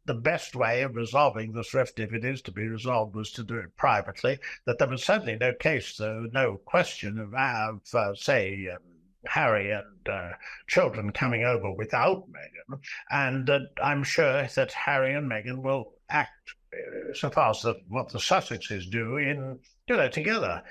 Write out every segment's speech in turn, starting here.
the best way of resolving this rift, if it is to be resolved, was to do it privately, that there was certainly no case, though, no question of say, Harry and children coming over without Meghan, and I'm sure that Harry and Meghan will act so far as what the Sussexes do in, together.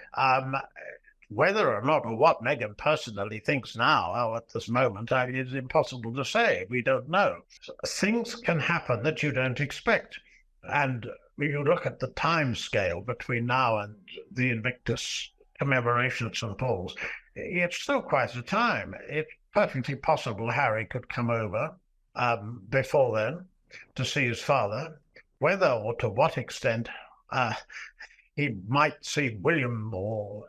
Whether or not, or what Meghan personally thinks now, or at this moment, is impossible to say. We don't know. Things can happen that you don't expect. And when you look at the time scale between now and the Invictus commemoration at St. Paul's, it's still quite a time. It's perfectly possible Harry could come over before then to see his father. Whether or to what extent he might see William or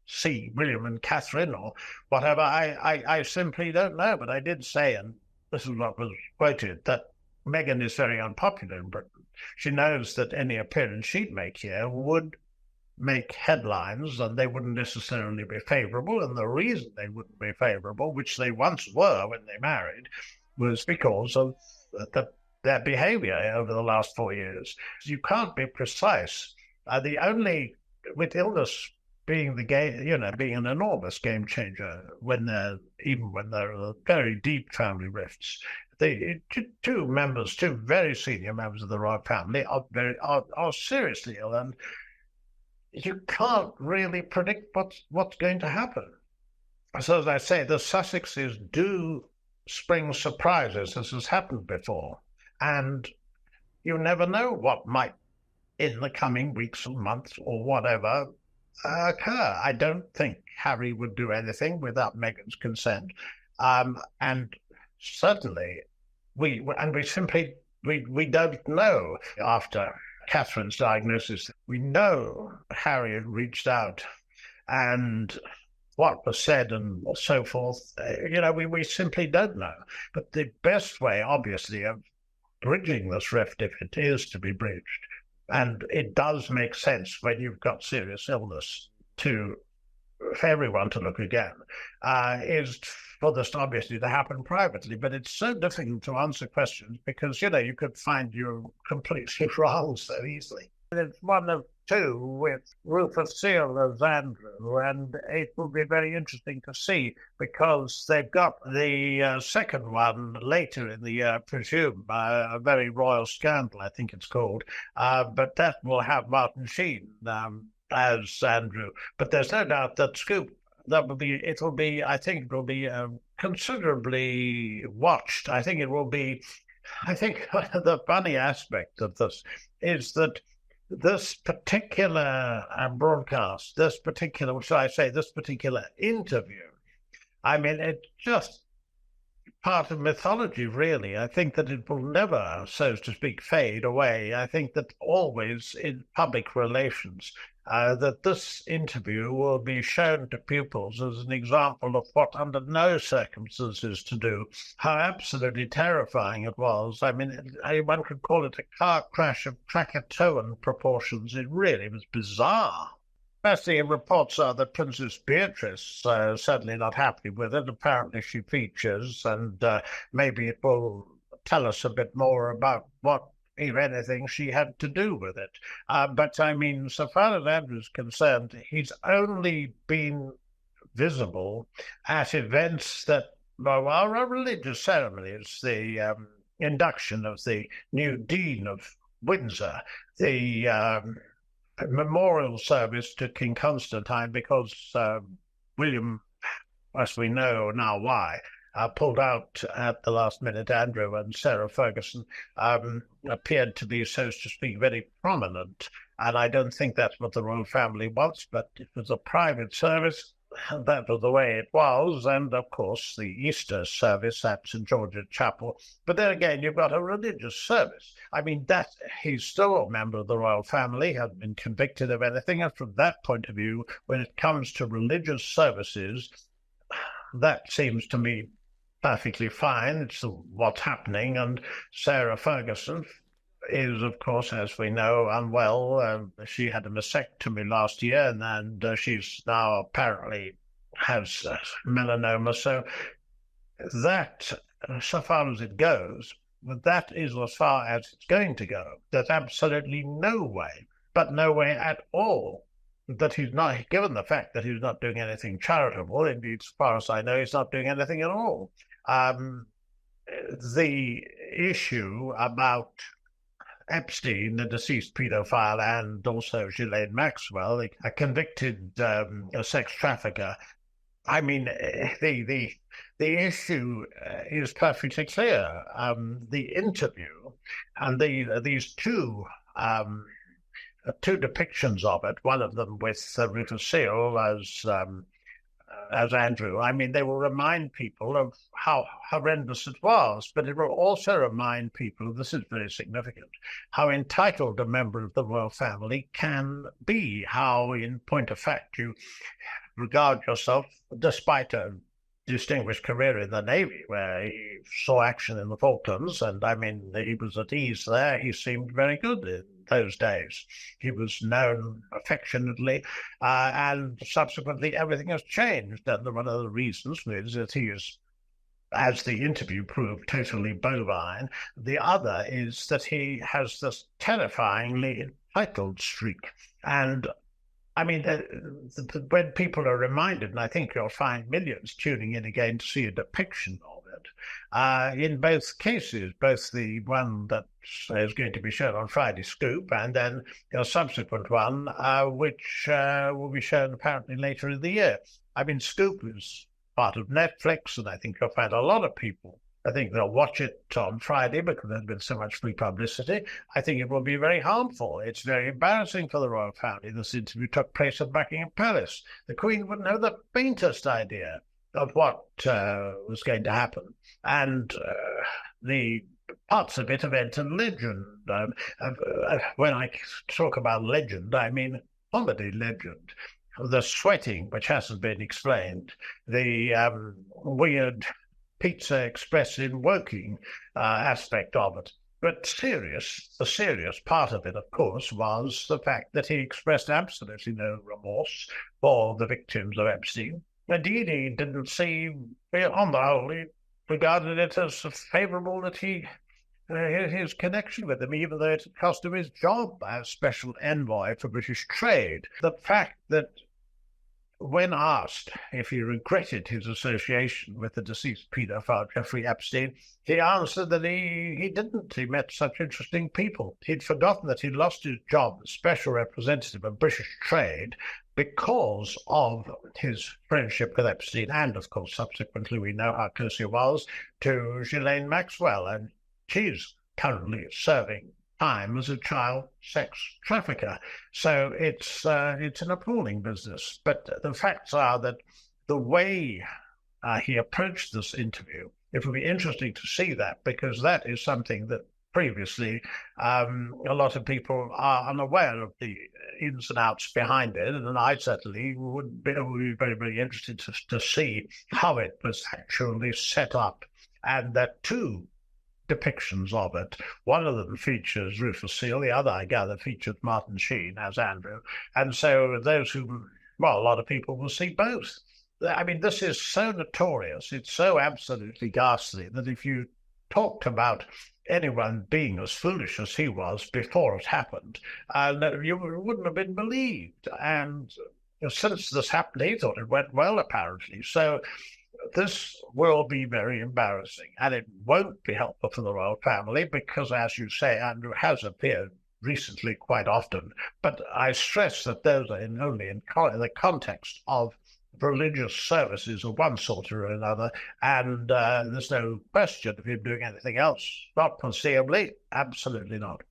see William and Catherine or whatever, I simply don't know. But I did say, and this is what was quoted, that Meghan is very unpopular in Britain. She knows that any appearance she'd make here would make headlines, and they wouldn't necessarily be favourable. And the reason they wouldn't be favourable, which they once were when they married, was because of their behaviour over the last 4 years. You can't be precise. The only, with illness being the game, being an enormous game changer even when there are very deep family rifts. The two very senior members of the royal family are seriously ill, and you can't really predict what's going to happen. So as I say, the Sussexes do spring surprises, as has happened before, and you never know what might, in the coming weeks and months or whatever, occur. I don't think Harry would do anything without Meghan's consent, and certainly we simply don't know. After Catherine's diagnosis, we know Harry had reached out, and what was said and so forth, we simply don't know. But the best way, obviously, of bridging this rift, if it is to be bridged, and it does make sense when you've got serious illness for everyone to look again, is for this obviously to happen privately. But it's so difficult to answer questions because, you could find you're completely wrong so easily. It's one of two with Rufus Seal as Andrew, and it will be very interesting to see because they've got the second one later in the year, presumed by a very royal scandal, I think it's called, but that will have Martin Sheen as Andrew. But there's no doubt that Scoop, I think it will be considerably watched. I think the funny aspect of this is that this particular broadcast, this particular interview, it's just part of mythology, really. I think that it will never, so to speak, fade away. I think that always in public relations, that this interview will be shown to pupils as an example of what under no circumstances to do, how absolutely terrifying it was. One could call it a car crash of Krakatoan proportions. It really was bizarre. Firstly, reports are that Princess Beatrice is certainly not happy with it. Apparently she features, and maybe it will tell us a bit more about what, if anything, she had to do with it. But so far as Andrew's concerned, he's only been visible at events that are religious ceremonies, the induction of the new Dean of Windsor, the memorial service to King Constantine, because William, as we know now why, pulled out at the last minute. Andrew and Sarah Ferguson appeared to be, so to speak, very prominent. And I don't think that's what the royal family wants, but it was a private service. That was the way it was. And, of course, the Easter service at St. George's Chapel. But then again, you've got a religious service. That he's still a member of the royal family, hasn't been convicted of anything. And from that point of view, when it comes to religious services, that seems to me perfectly fine. It's what's happening. And Sarah Ferguson is, of course, as we know, unwell. She had a mastectomy last year, and she's now apparently has melanoma. So that, so far as it goes, that is as far as it's going to go. There's absolutely no way, but no way at all, that he's not, given the fact that he's not doing anything charitable. Indeed, as far as I know, he's not doing anything at all. The issue about Epstein, the deceased paedophile, and also Ghislaine Maxwell, a convicted sex trafficker. I mean, the issue is perfectly clear. The interview and these two depictions of it, one of them with Rufus Sewell as Andrew. I mean, they will remind people of how horrendous it was, but it will also remind people, this is very significant, how entitled a member of the royal family can be, how, in point of fact, you regard yourself, despite a distinguished career in the Navy, where he saw action in the Falklands, and I mean, he was at ease there. He seemed very good in those days. He was known affectionately, and subsequently everything has changed. And one of the reasons is that he is, as the interview proved, totally bovine. The other is that he has this terrifyingly entitled streak. And I mean, when people are reminded, and I think you'll find millions tuning in again to see a depiction of it, in both cases, both the one that is going to be shown on Friday Scoop and then a subsequent one, which will be shown apparently later in the year. I mean, Scoop is part of Netflix, and I think you'll find a lot of people, I think they'll watch it on Friday because there's been so much free publicity. I think it will be very harmful. It's very embarrassing for the royal family. This interview took place at Buckingham Palace. The Queen wouldn't have the faintest idea of what was going to happen. And the parts of it have entered legend. When I talk about legend, I mean comedy legend. The sweating, which hasn't been explained, the weird Pizza Express in Woking aspect of it. But the serious part of it, of course, was the fact that he expressed absolutely no remorse for the victims of Epstein. Indeed, he didn't seem, on the whole, he regarded it as favourable that his connection with them, even though it cost him his job as special envoy for British trade. The fact that when asked if he regretted his association with the deceased paedophile Jeffrey Epstein, he answered that he didn't. He met such interesting people. He'd forgotten that he'd lost his job as special representative of British trade because of his friendship with Epstein, and of course, subsequently, we know how close he was to Ghislaine Maxwell, and she's currently serving time as a child sex trafficker. So it's an appalling business. But the facts are that the way he approached this interview, it will be interesting to see that, because that is something that previously a lot of people are unaware of the ins and outs behind it. And I certainly would be very, very interested to see how it was actually set up. And that too, depictions of it. One of them features Rufus Sewell, the other, I gather, features Martin Sheen as Andrew. And so those who, well, a lot of people will see both. I mean, this is so notorious, it's so absolutely ghastly, that if you talked about anyone being as foolish as he was before it happened, you wouldn't have been believed. And since this happened, he thought it went well, apparently. So this will be very embarrassing, and it won't be helpful for the royal family because, as you say, Andrew has appeared recently quite often. But I stress that those are only in the context of religious services of one sort or another, and there's no question of him doing anything else. Not foreseeably, absolutely not.